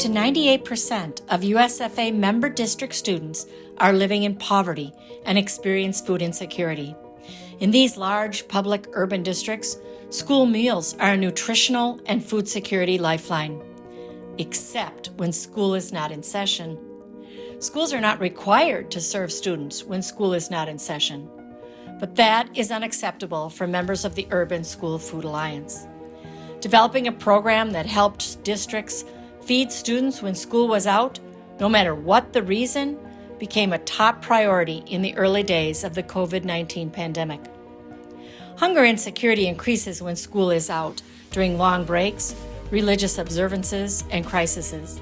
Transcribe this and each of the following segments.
to 98% of USFA member district students are living in poverty and experience food insecurity. In these large public urban districts, school meals are a nutritional and food security lifeline, except when school is not in session. Schools are not required to serve students when school is not in session, but that is unacceptable for members of the Urban School Food Alliance. Developing a program that helped districts feed students when school was out, no matter what the reason, became a top priority in the early days of the COVID-19 pandemic. Hunger insecurity increases when school is out, during long breaks, religious observances, and crises.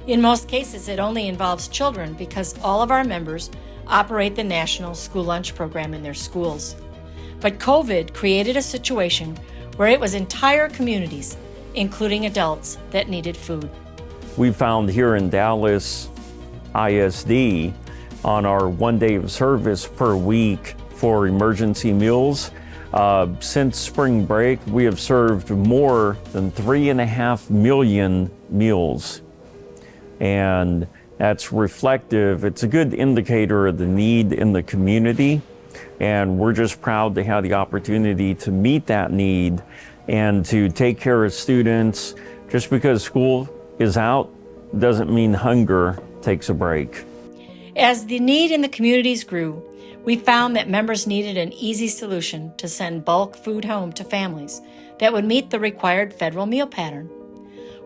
In most cases, it only involves children because all of our members operate the National School Lunch Program in their schools. But COVID created a situation where it was entire communities, including adults, that needed food. We found here in Dallas ISD on our 1 day of service per week for emergency meals. Since spring break, we have served more than 3.5 million meals. And that's reflective. It's a good indicator of the need in the community. And we're just proud to have the opportunity to meet that need and to take care of students. Just because school is out doesn't mean hunger takes a break. As the need in the communities grew, we found that members needed an easy solution to send bulk food home to families that would meet the required federal meal pattern.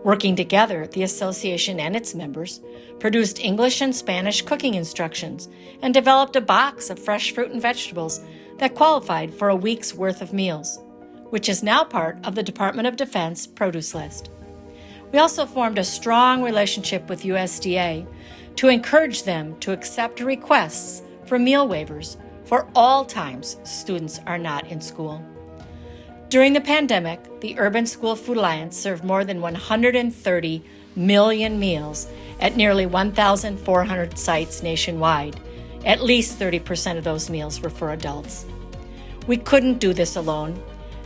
Working together, the association and its members produced English and Spanish cooking instructions and developed a box of fresh fruit and vegetables that qualified for a week's worth of meals, which is now part of the Department of Defense produce list. We also formed a strong relationship with USDA to encourage them to accept requests for meal waivers for all times students are not in school. During the pandemic, the Urban School Food Alliance served more than 130 million meals at nearly 1,400 sites nationwide. At least 30% of those meals were for adults. We couldn't do this alone.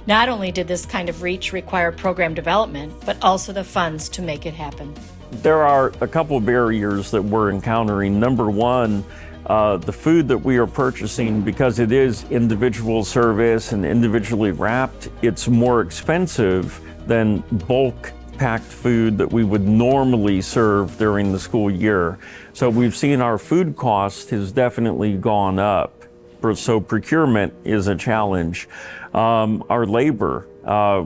Not only did this kind of reach require program development, but also the funds to make it happen. There are a couple of barriers that we're encountering. Number one, the food that we are purchasing, because it is individual service and individually wrapped, it's more expensive than bulk packed food that we would normally serve during the school year. So we've seen our food cost has definitely gone up. So procurement is a challenge. Our labor,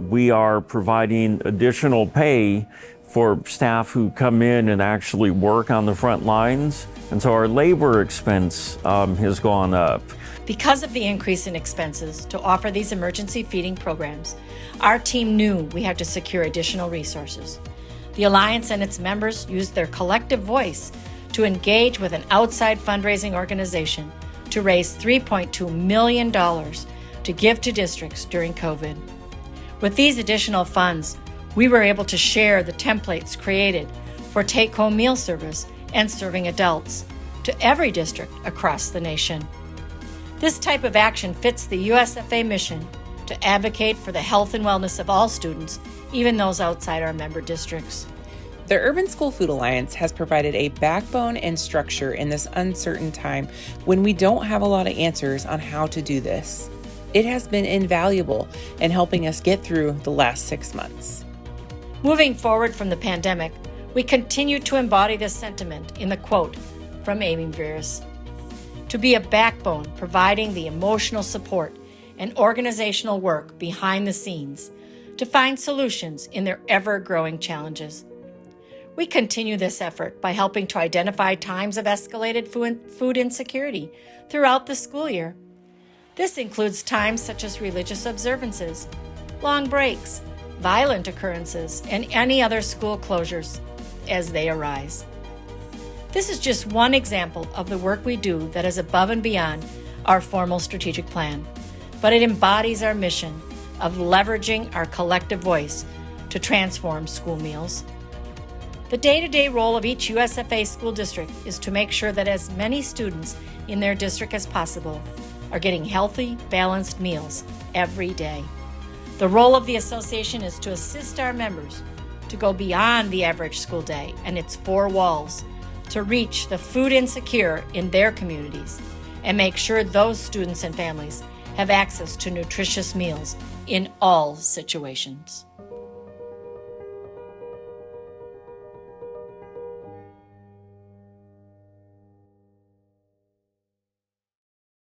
we are providing additional pay for staff who come in and actually work on the front lines. And so our labor expense has gone up. Because of the increase in expenses to offer these emergency feeding programs, our team knew we had to secure additional resources. The Alliance and its members used their collective voice to engage with an outside fundraising organization to raise $3.2 million to give to districts during COVID. With these additional funds, we were able to share the templates created for take-home meal service and serving adults to every district across the nation. This type of action fits the USFA mission to advocate for the health and wellness of all students, even those outside our member districts. The Urban School Food Alliance has provided a backbone and structure in this uncertain time when we don't have a lot of answers on how to do this. It has been invaluable in helping us get through the last 6 months. Moving forward from the pandemic, we continue to embody this sentiment in the quote from Amy Veris: to be a backbone providing the emotional support and organizational work behind the scenes to find solutions in their ever-growing challenges. We continue this effort by helping to identify times of escalated food insecurity throughout the school year. This includes times such as religious observances, long breaks, violent occurrences, and any other school closures as they arise. This is just one example of the work we do that is above and beyond our formal strategic plan, but it embodies our mission of leveraging our collective voice to transform school meals. The day-to-day role of each USFA school district is to make sure that as many students in their district as possible are getting healthy, balanced meals every day. The role of the association is to assist our members to go beyond the average school day and its four walls to reach the food insecure in their communities and make sure those students and families have access to nutritious meals in all situations.